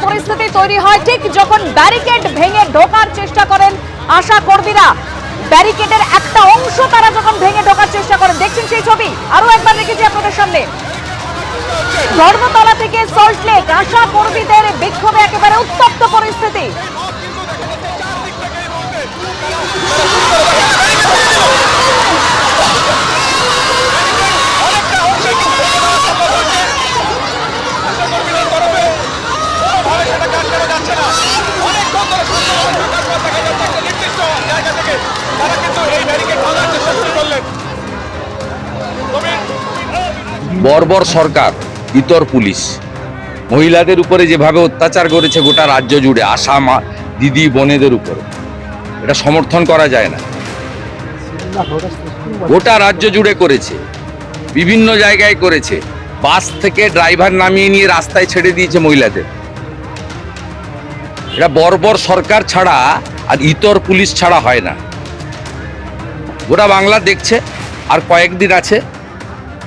পরিস্থিতি তৈরি হয় ঠিক যখন ব্যারিকেড ভেঙে ঢোকার চেষ্টা করেন আশা কর্মীরা। ব্যারিকেডের একটা অংশ তারা যখন ভেঙে ঢোকার চেষ্টা করেন, দেখছেন সেই ছবি আরো একবার রেখেছি আপনাদের সামনে। ধর্মতলা থেকে সল্টলেক আশা কর্মীদের বিক্ষোভে একেবারে উত্তপ্ত পরিস্থিতি। বর্বর সরকার, ইতর পুলিশ মহিলাদের উপরে যেভাবে অত্যাচার করেছে গোটা রাজ্য জুড়ে, আশা মা দিদি বোনেদের উপরে, এটা সমর্থন করা যায় না। গোটা রাজ্য জুড়ে করেছে, বিভিন্ন জায়গায় করেছে। বাস থেকে ড্রাইভার নামিয়ে নিয়ে রাস্তায় ছেড়ে দিয়েছে মহিলাদের। এটা বর্বর সরকার ছাড়া আর ইতর পুলিশ ছাড়া হয় না। গোটা বাংলা দেখছে, আর কয়েকদিন আছে,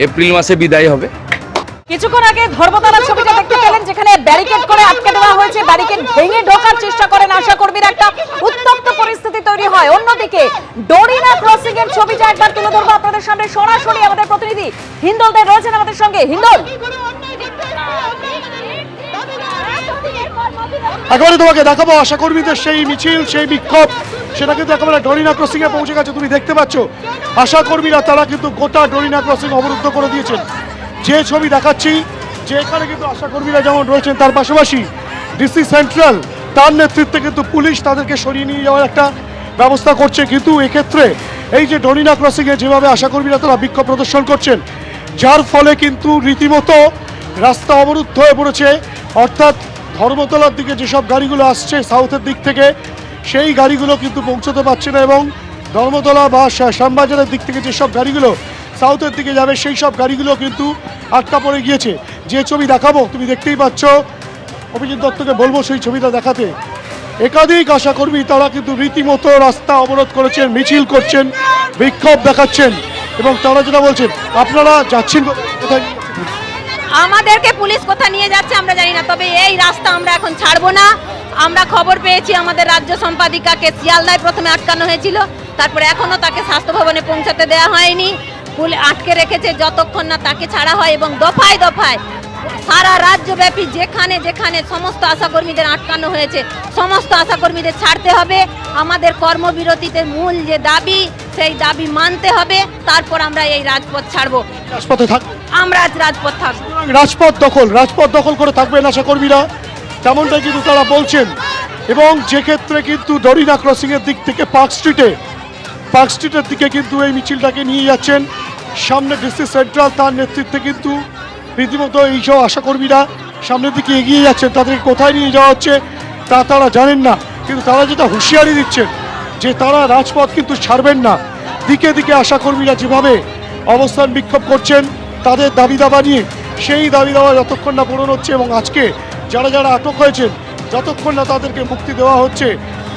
এপ্রিল মাসে বিদায় হবে। কিছুক্ষণ আগে ধর্মতলার ছবিটা দেখতে পেলেন, যেখানে ব্যারিকেড করে আটকে দেওয়া হয়েছে। ব্যারিকেড ভেঙে ঢোকার চেষ্টা করেন আশা কর্মীরা, একটা উত্তপ্ত পরিস্থিতি তৈরি হয়। অন্যদিকে ডরিনা ক্রসিং এর ছবিটা একবার তুলে ধরবো আপনাদের সামনে সরাসরি। আমাদের প্রতিনিধি হিন্দল দে রয়েছেন আমাদের সঙ্গে। হিন্দল, একেবারে তোমাকে দেখাবো আশা কর্মীদের সেই মিছিল, সেই বিক্ষোভ, সেটা কিন্তু একেবারে ডরিনা ক্রসিং এ পৌঁছে গেছে। তুমি দেখতে পাচ্ছ আশা কর্মীরা তারা কিন্তু গোটা ডরিনা ক্রসিং অবরুদ্ধ করে দিয়েছেন। যে ছবি দেখাচ্ছি, যে এখানে কিন্তু আশা কর্মীরা যেমন রয়েছেন, তার পাশাপাশি ডিসি সেন্ট্রাল তার নেতৃত্বে কিন্তু পুলিশ তাদেরকে সরিয়ে নিয়ে যাওয়ার একটা ব্যবস্থা করছে। কিন্তু এক্ষেত্রে এই যে ডরিনা ক্রসিং এ যেভাবে আশা কর্মীরা তারা বিক্ষোভ প্রদর্শন করছেন, যার ফলে কিন্তু রীতিমতো রাস্তা অবরুদ্ধ হয়ে পড়েছে। অর্থাৎ ধর্মতলার দিকে যেসব গাড়িগুলো আসছে সাউথের দিক থেকে, সেই গাড়িগুলো কিন্তু পৌঁছতে পারছে না, এবং ধর্মতলা বা শ্যামবাজারের দিক থেকে যেসব গাড়িগুলো সাউথের দিকে যাবে, সেই সব গাড়িগুলো কিন্তু আটকা পড়ে গিয়েছে। যে ছবি দেখাবো তুমি দেখতেই পাচ্ছ, অভিজিৎ দত্তকে বলবো সেই ছবিটা দেখাতে। একাধিক আশাকর্মী তারা কিন্তু রীতিমতো রাস্তা অবরোধ করেছেন, মিছিল করছেন, বিক্ষোভ দেখাচ্ছেন, এবং তারা যেটা বলছেন, আপনারা যাচ্ছেন কোথায়? আমাদেরকে পুলিশ কোথায় নিয়ে যাচ্ছে আমরা জানি না, তবে এই রাস্তা আমরা এখন ছাড়বো না। আমরা খবর পেয়েছি আমাদের রাজ্য সম্পাদিকাকে শিয়ালদায় প্রথমে আটকানো হয়েছিল, তারপরে এখনো তাকে স্বাস্থ্য ভবনে পৌঁছাতে দেওয়া হয়নি। পুলিশ আটকে রেখেছে যতক্ষণ না তাকে ছাড়া হয়, এবং দফায় দফায় সারা রাজ্যব্যাপী যেখানে যেখানে সমস্ত আশাকর্মীদের আটকানো হয়েছে, সমস্ত আশাকর্মীদের ছাড়তে হবে। আমাদের কর্মবিরতিতে মূল যে দাবি, সেই দাবি মানতে হবে, তারপর আমরা এই রাজপথ ছাড়বো। রাজপথে থাকবে, আমরা আজ রাজপথ থাকবো। রাজপথ দখল করে থাকবেন আশাকর্মীরা, তেমনটাই কিন্তু তারা বলছেন। এবং যে ক্ষেত্রে কিন্তু ডরিনা ক্রসিং এর দিক থেকে পার্ক স্ট্রিটের দিকে কিন্তু এই মিছিলটাকে নিয়ে যাচ্ছেন। সামনে ডিসি সেন্ট্রাল তার নেতৃত্বে কিন্তু রীতিমতো এইসব আশাকর্মীরা সামনের দিকে এগিয়ে যাচ্ছেন। তাদেরকে কোথায় নিয়ে যাওয়া হচ্ছে তা তারা জানেন না, কিন্তু তারা যেটা হুঁশিয়ারি দিচ্ছেন যে তারা রাজপথ কিন্তু ছাড়বেন না। দিকে দিকে আশাকর্মীরা যেভাবে অবস্থান বিক্ষোভ করছেন তাদের দাবি দাবা নিয়ে, সেই দাবি দাবা যতক্ষণ না পূরণ হচ্ছে, এবং আজকে যারা যারা আটক হয়েছেন যতক্ষণ না তাদেরকে মুক্তি দেওয়া হচ্ছে,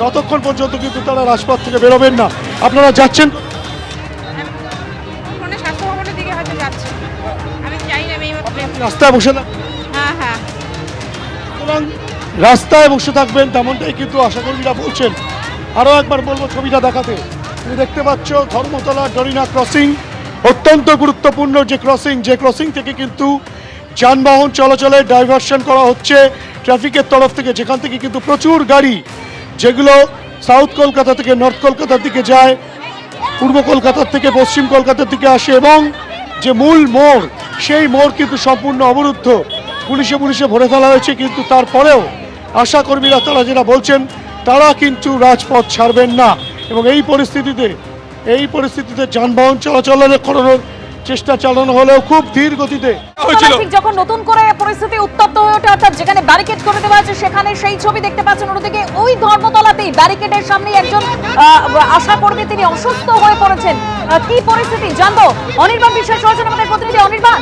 ততক্ষণ পর্যন্ত কিন্তু তারা রাজপথ থেকে বেরোবেন না। আপনারা যাচ্ছেন রাস্তায় বসে না, রাস্তায় বসে থাকবেন, তেমনটাই কিন্তু আশাকর্মীরা বলছেন। আরও একবার বলবো ছবিটা দেখাতে। তুমি দেখতে পাচ্ছ ধর্মতলা ডরিনা ক্রসিং, অত্যন্ত গুরুত্বপূর্ণ যে ক্রসিং থেকে কিন্তু যানবাহন চলাচলে ডাইভারশন করা হচ্ছে ট্রাফিকের তরফ থেকে, যেখান থেকে কিন্তু প্রচুর গাড়ি যেগুলো সাউথ কলকাতা থেকে নর্থ কলকাতার দিকে যায়, পূর্ব কলকাতার থেকে পশ্চিম কলকাতার দিকে আসে, এবং যে মূল মোড়, সেই মোড় কিন্তু সম্পূর্ণ অবরুদ্ধ, পুলিশে ভরে ফেলা হয়েছে। কিন্তু তারপরেও আশাকর্মীরা তারা যেটা বলছেন, তারা কিন্তু রাজপথ ছাড়বেন না। এবং এই পরিস্থিতিতে যানবাহন চলাচলের করানোর চেষ্টা চালানো হলেও খুব ধীর গতিতে হয়েছিল। ঠিক যখন নতুন করে পরিস্থিতি উত্তপ্ত হয়ে ওঠে, অর্থাৎ যেখানে ব্যারিকেড করে দেওয়া আছে সেখানে সেই ছবি দেখতে পাচ্ছেন। অন্যদিকে ওই ধর্মতলাতেই ব্যারিকেডের সামনে একজন আশাকর্মী তিনি অসুস্থ হয়ে পড়েছেন। কি পরিস্থিতি জানবো, অনির্বাণ বিশ্বাস রয়েছেন আমাদের প্রতিনিধি। অনির্বাণ,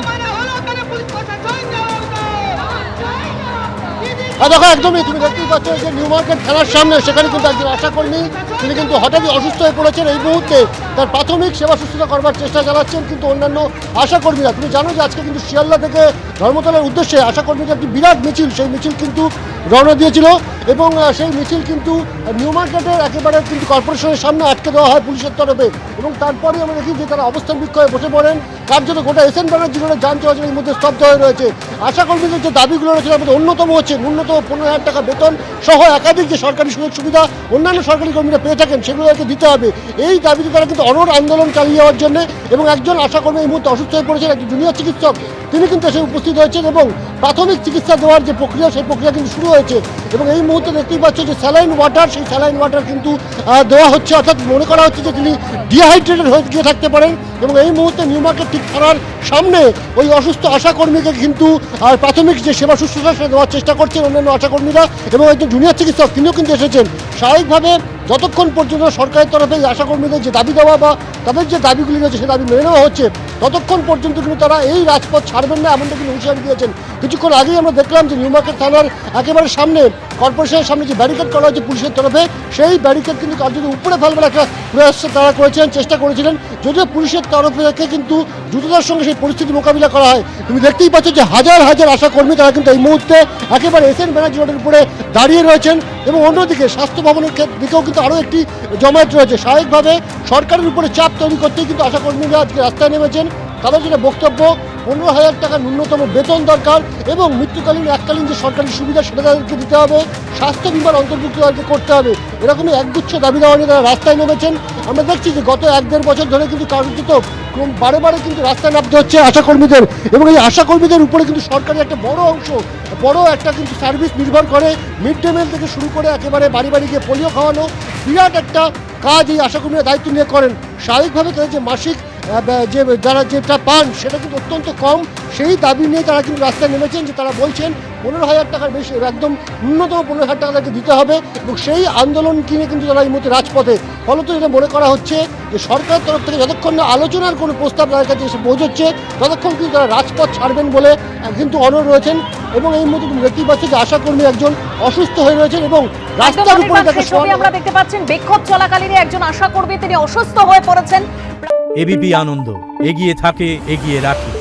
দেখো একদমই, তুমি দেখতেই পাচ্ছ যে নিউ মার্কেট থানার সামনে, সেখানে কিন্তু একজন আশাকর্মী তিনি কিন্তু হঠাৎই অসুস্থ হয়ে পড়েছেন। এই মুহূর্তে তার প্রাথমিক সেবা শুশ্রূষা করবার চেষ্টা চালাচ্ছেন কিন্তু অন্যান্য আশাকর্মীরা। তুমি জানো যে আজকে কিন্তু শিয়ালদা থেকে ধর্মতলার উদ্দেশ্যে আশাকর্মীদের একটি বিরাট মিছিল, সেই মিছিল কিন্তু রওনা দিয়েছিল এবং সেই মিছিল কিন্তু নিউ মার্কেটের একেবারে কিন্তু কর্পোরেশনের সামনে আটকে দেওয়া হয় পুলিশের তরফে এবং তারপরে আমরা দেখি যে তারা অবস্থান বিক্ষোভে বসে পড়েন। কার্যত গোটা এসএন ব্যানার্জি রোডে যান চলাচলের মধ্যে স্তব্ধ হয়ে রয়েছে। আশাকর্মীদের যে দাবিগুলো রয়েছে তার মধ্যে অন্যতম হচ্ছে ন্যূনতম 15,000 টাকা বেতন সহ একাধিক যে সরকারি সুযোগ সুবিধা অন্যান্য সরকারি কর্মীরা পেয়ে থাকেন সেগুলো তাদেরকে দিতে হবে। এই দাবিতে তারা কিন্তু অনড় আন্দোলন চালিয়ে যাওয়ার জন্য এবং একজন আশাকর্মী এই মুহূর্তে অসুস্থ হয়ে পড়েছেন, একজন জুনিয়র চিকিৎসক তিনি কিন্তু এসে উপস্থিত হয়েছেন এবং প্রাথমিক চিকিৎসা দেওয়ার যে প্রক্রিয়া সেই প্রক্রিয়া কিন্তু শুরু হয়েছে এবং এই মুহূর্তে দেখতেই পাচ্ছ যে স্যালাইন ওয়াটার, সেই স্যালাইন ওয়াটার কিন্তু দেওয়া হচ্ছে, অর্থাৎ মনে করা হচ্ছে যে তিনি ডিহাইড্রেটেড হয়ে গিয়ে থাকতে পারেন এবং এই মুহূর্তে নিউ মার্কেট ঠিক থানার সামনে ওই অসুস্থ আশাকর্মীকে কিন্তু প্রাথমিক যে সেবা শুশ্রূষা সেটা দেওয়ার চেষ্টা করছেন অন্যান্য আশাকর্মীরা এবং একজন জুনিয়র চিকিৎসক তিনিও কিন্তু এসেছেন। স্বাভাবিকভাবে যতক্ষণ পর্যন্ত সরকারের তরফে এই আশাকর্মীদের যে দাবি দেওয়া বা তাদের যে দাবিগুলি রয়েছে সে দাবি মেনে নেওয়া হচ্ছে ততক্ষণ পর্যন্ত কিন্তু তারা এই রাজপথ ছাড়বেন না, এমনটা কিন্তু হুঁশিয়ারি দিয়েছেন। কিছুক্ষণ আগেই আমরা দেখলাম যে নিউ মার্কেট থানার একেবারে সামনে কর্পোরেশনের সামনে যে ব্যারিকেড করা হয়েছে পুলিশের তরফে সেই ব্যারিকেড কিন্তু কার্যত উপরে ফেলবার একটা প্রয়াস তারা করেছিলেন, চেষ্টা করেছিলেন, যদিও পুলিশের তরফ থেকে কিন্তু দ্রুততার সঙ্গে সেই পরিস্থিতি মোকাবিলা করা হয়। তুমি দেখতেই পাচ্ছ যে হাজার হাজার আশাকর্মী তারা কিন্তু এই মুহূর্তে একেবারে এসএন ব্যানার্জি রোডের উপরে দাঁড়িয়ে রয়েছেন এবং অন্যদিকে স্বাস্থ্য ভবনের দিকেও কিন্তু আরও একটি জমায়েত রয়েছে। স্বাভাবিকভাবে সরকারের উপরে চাপ তৈরি করতেই কিন্তু আশাকর্মীরা আজকে রাস্তায় নেমেছেন। তাদের যেটা বক্তব্য 15,000 টাকা ন্যূনতম বেতন দরকার এবং মৃত্যুকালীন এককালীন যে সরকারি সুবিধা সেটা তাদেরকে দিতে হবে, স্বাস্থ্য বিমার অন্তর্ভুক্ত তাদেরকে করতে হবে, এরকমই একগুচ্ছ দাবি দেওয়া নিয়ে তারা রাস্তায় নেমেছেন। আমরা দেখছি যে গত 1-1.5 বছর ধরে কিন্তু কার্যত বারে বারে কিন্তু রাস্তায় নামতে হচ্ছে আশাকর্মীদের এবং এই আশাকর্মীদের উপরে কিন্তু সরকারের একটা বড় অংশ, বড় একটা কিন্তু সার্ভিস নির্ভর করে। মিড ডে মিল থেকে শুরু করে একেবারে বাড়ি বাড়ি গিয়ে পোলিও খাওয়ানো, বিরাট একটা কাজ এই আশাকর্মীরা দায়িত্ব নিয়ে করেন। স্বাভাবিকভাবে তাদের যে মাসিক যে যারা যেটা পান সেটা কিন্তু অত্যন্ত কম, সেই দাবি নিয়ে তারা কিন্তু রাস্তায় নেমেছেন যে তারা বলছেন 15,000 টাকার বেশি, একদম ন্যূনতম 15,000 টাকা তাকে দিতে হবে এবং সেই আন্দোলন কিনে কিন্তু তারা এই মুহূর্তে রাজপথে। ফলত এটা মনে করা হচ্ছে যে সরকারের তরফ থেকে যতক্ষণ না আলোচনার কোনো প্রস্তাব তাদের কাছে এসে পৌঁছচ্ছে ততক্ষণ কিন্তু তারা রাজপথ ছাড়বেন বলে কিন্তু অনড় রয়েছেন এবং এই মুহূর্তে তুমি দেখতেই পাচ্ছ যে আশাকর্মী একজন অসুস্থ হয়ে রয়েছেন এবং রাস্তার উপরে তাকে আমরা দেখতে পাচ্ছেন বিক্ষোভ চলাকালীন একজন আশাকর্মী তিনি অসুস্থ হয়ে পড়েছেন। এবিপি আনন্দ এগিয়ে থাকে, এগিয়ে রাখে।